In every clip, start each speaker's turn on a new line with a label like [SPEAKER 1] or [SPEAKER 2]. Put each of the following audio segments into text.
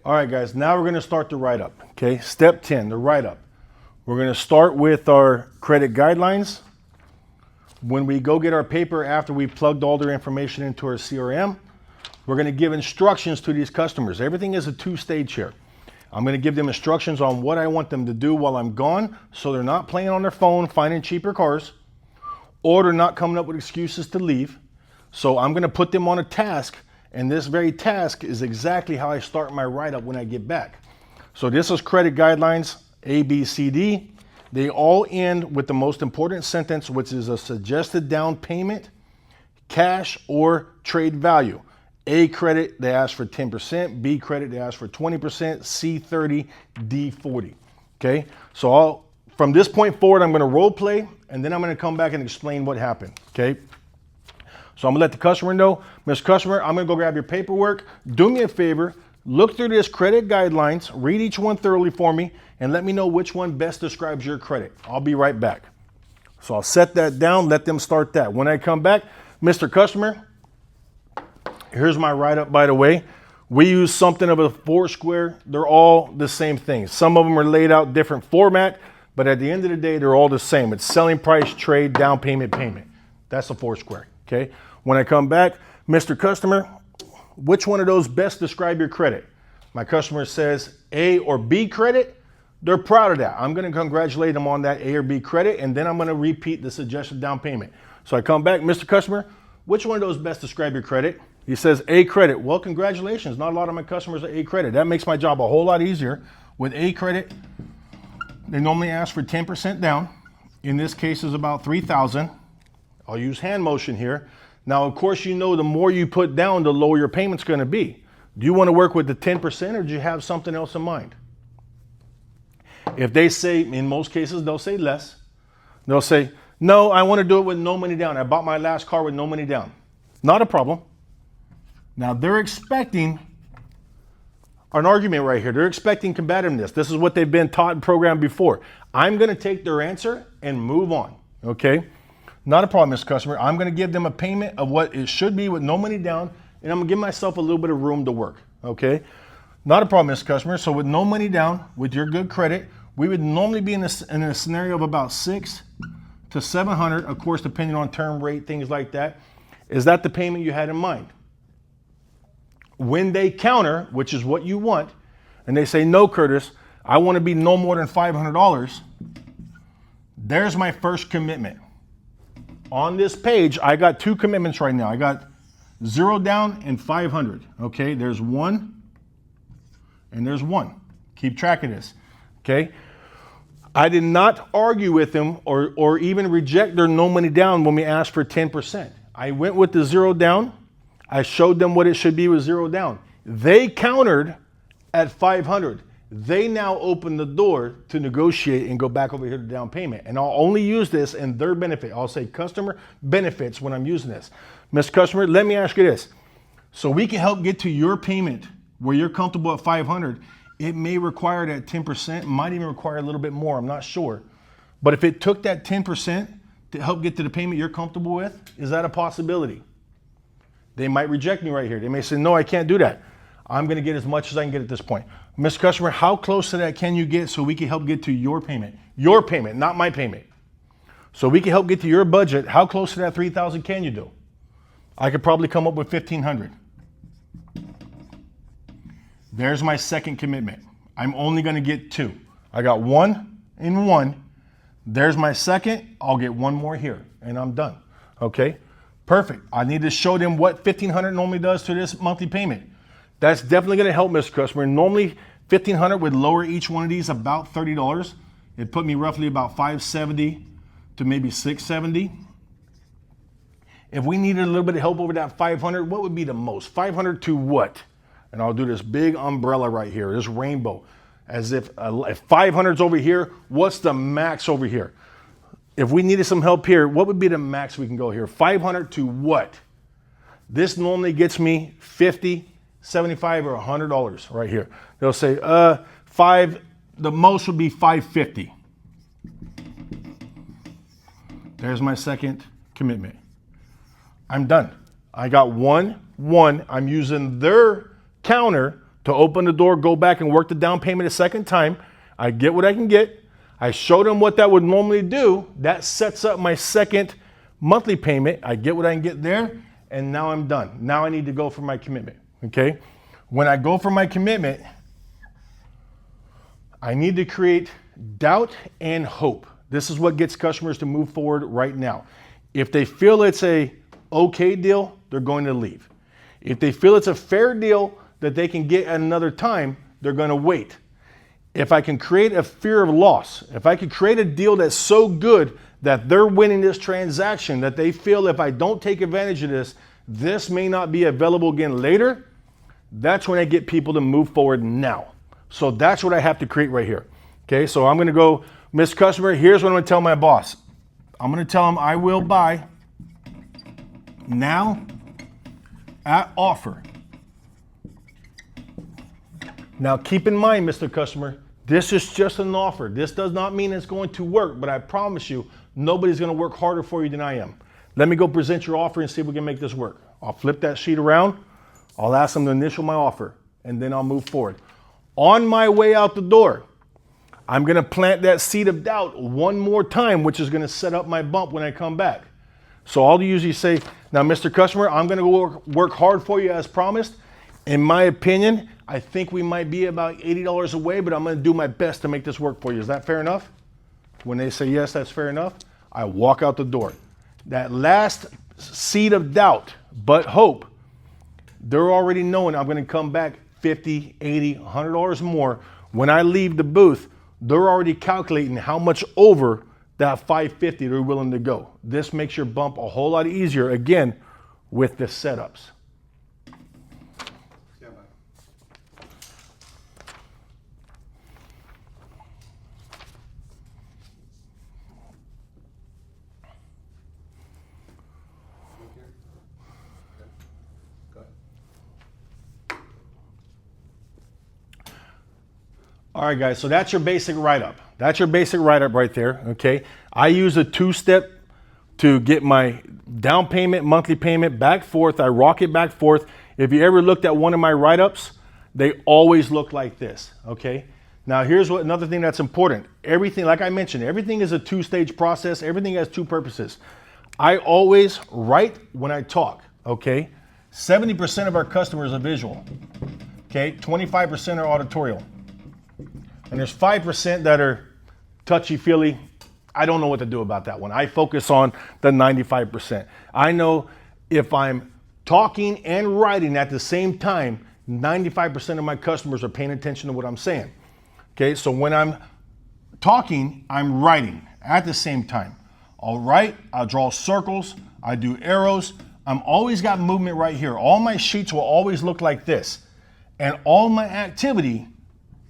[SPEAKER 1] All right, guys, now we're going to start the write-up, okay? Step 10, the write-up. We're going to start with our credit guidelines. When we go get our paper after we plugged all their information into our CRM, we're going to give instructions to these customers. Everything is a two-stage here. I'm going to give them instructions on what I want them to do while I'm gone, so they're not playing on their phone, finding cheaper cars, or they're not coming up with excuses to leave. So I'm going to put them on a task, and this very task is exactly how I start my write-up when I get back. So this is credit guidelines, A, B, C, D. They all end with the most important sentence, which is a suggested down payment, cash, or trade value. A credit, they ask for 10%. B credit, they ask for 20%. C 30, D 40. Okay, so from this point forward, I'm going to role play, and then I'm going to come back and explain what happened. Okay, so I'm going to let the customer know, Mr. Customer, I'm going to go grab your paperwork. Do me a favor, look through this credit guidelines, read each one thoroughly for me, and let me know which one best describes your credit. I'll be right back. So I'll set that down, let them start that. When I come back, Mr. Customer, here's my write-up, by the way. We use something of a Foursquare. They're all the same thing. Some of them are laid out different format, but at the end of the day, they're all the same. It's selling price, trade, down payment, payment. That's a Foursquare, okay? When I come back, Mr. Customer, which one of those best describe your credit? My customer says A or B credit. They're proud of that. I'm going to congratulate them on that A or B credit, and then I'm going to repeat the suggested down payment. So I come back, Mr. Customer, which one of those best describe your credit? He says A credit. Well, congratulations. Not a lot of my customers are A credit. That makes my job a whole lot easier. With A credit, they normally ask for 10% down. In this case, is about $3,000. I'll use hand motion here. Now, of course, you know the more you put down, the lower your payment's going to be. Do you want to work with the 10%, or do you have something else in mind? If they say, in most cases, they'll say less. They'll say, no, I want to do it with no money down. I bought my last car with no money down. Not a problem. Now, they're expecting an argument right here. They're expecting combativeness. This is what they've been taught and programmed before. I'm going to take their answer and move on, okay? Not a problem, Mr. Customer. I'm going to give them a payment of what it should be with no money down, and I'm going to give myself a little bit of room to work, okay? Not a problem, Mr. Customer. So with no money down, with your good credit, we would normally be in a scenario of about $600 to $700, of course, depending on term rate, things like that. Is that the payment you had in mind? When they counter, which is what you want, and they say, no, Curtis, I want to be no more than $500, there's my first commitment. On this page, I got two commitments right now. I got 0 down and 500. Okay, there's one and there's one. Keep track of this. Okay, I did not argue with them or even reject their no money down when we asked for 10%. I went with the 0 down. I showed them what it should be with 0 down. They countered at 500. They now open the door to negotiate and go back over here to down payment. And I'll only use this in their benefit. I'll say customer benefits when I'm using this. Mr. Customer, let me ask you this. So we can help get to your payment where you're comfortable at 500. It may require that 10%, might even require a little bit more, I'm not sure. But if it took that 10% to help get to the payment you're comfortable with, is that a possibility? They might reject me right here. They may say, no, I can't do that. I'm going to get as much as I can get at this point. Mr. Customer, how close to that can you get so we can help get to your payment? Your payment, not my payment. So we can help get to your budget. How close to that $3,000 can you do? I could probably come up with $1,500. There's my second commitment. I'm only going to get 2. I got 1 and 1. There's my second. I'll get 1 more here, and I'm done. Okay? Perfect. I need to show them what $1,500 normally does to this monthly payment. That's definitely going to help, Mr. Customer. Normally, $1,500 would lower each one of these about $30. It put me roughly about $570 to maybe $670. If we needed a little bit of help over that $500, what would be the most? $500 to what? And I'll do this big umbrella right here, this rainbow, as if 500's over here, what's the max over here? If we needed some help here, what would be the max we can go here? 500 to what? This normally gets me $50, $75, or $100 right here. They'll say, the most would be $550. There's my second commitment. I'm done. I got 1. I'm using their counter to open the door, go back and work the down payment a second time. I get what I can get. I show them what that would normally do. That sets up my second monthly payment. I get what I can get there, and now I'm done. Now I need to go for my commitment, okay? When I go for my commitment, I need to create doubt and hope. This is what gets customers to move forward right now. If they feel it's a okay deal, they're going to leave. If they feel it's a fair deal that they can get at another time, they're going to wait. If I can create a fear of loss, if I can create a deal that's so good that they're winning this transaction, that they feel if I don't take advantage of this, this may not be available again later, that's when I get people to move forward now. So that's what I have to create right here. Okay, so I'm going to go, Miss Customer, here's what I'm going to tell my boss. I'm going to tell him I will buy now at offer. Now keep in mind, Mr. Customer, this is just an offer. This does not mean it's going to work, but I promise you, nobody's going to work harder for you than I am. Let me go present your offer and see if we can make this work. I'll flip that sheet around. I'll ask them to initial my offer, and then I'll move forward. On my way out the door, I'm going to plant that seed of doubt one more time, which is going to set up my bump when I come back. So I'll usually say, now, Mr. Customer, I'm going to work hard for you as promised. In my opinion, I think we might be about $80 away, but I'm going to do my best to make this work for you. Is that fair enough? When they say, yes, that's fair enough, I walk out the door. That last seed of doubt, but hope, they're already knowing I'm going to come back $50, $80, $100 more. When I leave the booth, they're already calculating how much over that $550 they're willing to go. This makes your bump a whole lot easier, again, with the setups. All right, guys, so that's your basic write-up. That's your basic write-up right there, okay? I use a two-step to get my down payment, monthly payment, back forth. I rock it back forth. If you ever looked at one of my write-ups, they always look like this, okay? Now, here's another thing that's important. Everything, like I mentioned, everything is a two-stage process. Everything has two purposes. I always write when I talk, okay? 70% of our customers are visual, okay? 25% are auditorial. And there's 5% that are touchy-feely. I don't know what to do about that one. I focus on the 95%. I know if I'm talking and writing at the same time, 95% of my customers are paying attention to what I'm saying. Okay, so when I'm talking, I'm writing at the same time. I'll write, I'll draw circles, I do arrows. I'm always got movement right here. All my sheets will always look like this. And all my activity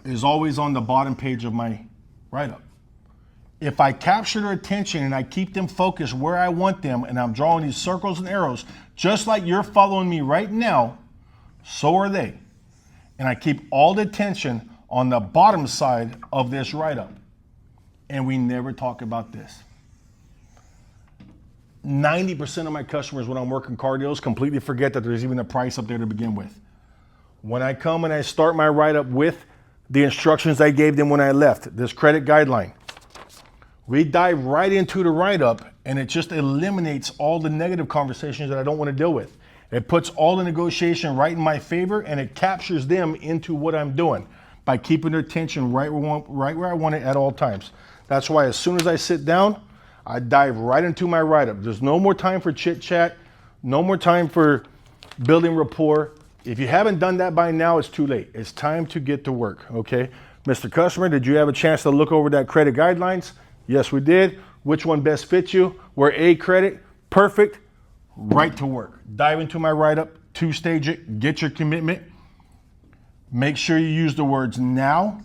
[SPEAKER 1] is always on the bottom page of my write-up. If I capture their attention and I keep them focused where I want them, and I'm drawing these circles and arrows, just like you're following me right now, so are they. And I keep all the attention on the bottom side of this write-up. And we never talk about this. 90% of my customers, when I'm working car deals, completely forget that there's even a price up there to begin with. When I come and I start my write-up with the instructions I gave them when I left, this credit guideline, we dive right into the write-up, and it just eliminates all the negative conversations that I don't want to deal with. It puts all the negotiation right in my favor, and it captures them into what I'm doing by keeping their attention right where I want it at all times. That's why as soon as I sit down, I dive right into my write-up. There's no more time for chit-chat, no more time for building rapport. If you haven't done that by now, it's too late. It's time to get to work, okay? Mr. Customer, did you have a chance to look over that credit guidelines? Yes, we did. Which one best fits you? We're A credit, perfect, right to work. Dive into my write-up, two-stage it, get your commitment. Make sure you use the words now,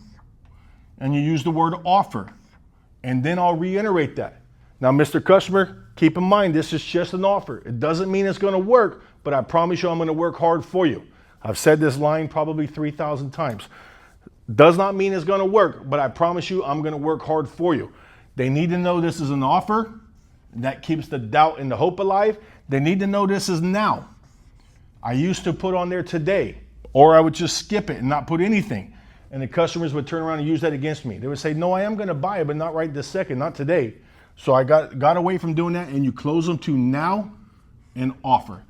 [SPEAKER 1] and you use the word offer. And then I'll reiterate that. Now, Mr. Customer, keep in mind, this is just an offer. It doesn't mean it's gonna work, but I promise you I'm gonna work hard for you. I've said this line probably 3,000 times. Does not mean it's gonna work, but I promise you I'm gonna work hard for you. They need to know this is an offer. That keeps the doubt and the hope alive. They need to know this is now. I used to put on there today, Or I would just skip it and not put anything. And the customers would turn around and use that against me. They would say, no, I am going to buy it, but not right this second, not today. So I got away from doing that, and you close them to now and offer.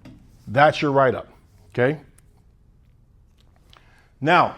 [SPEAKER 1] That's your write-up, okay? Now,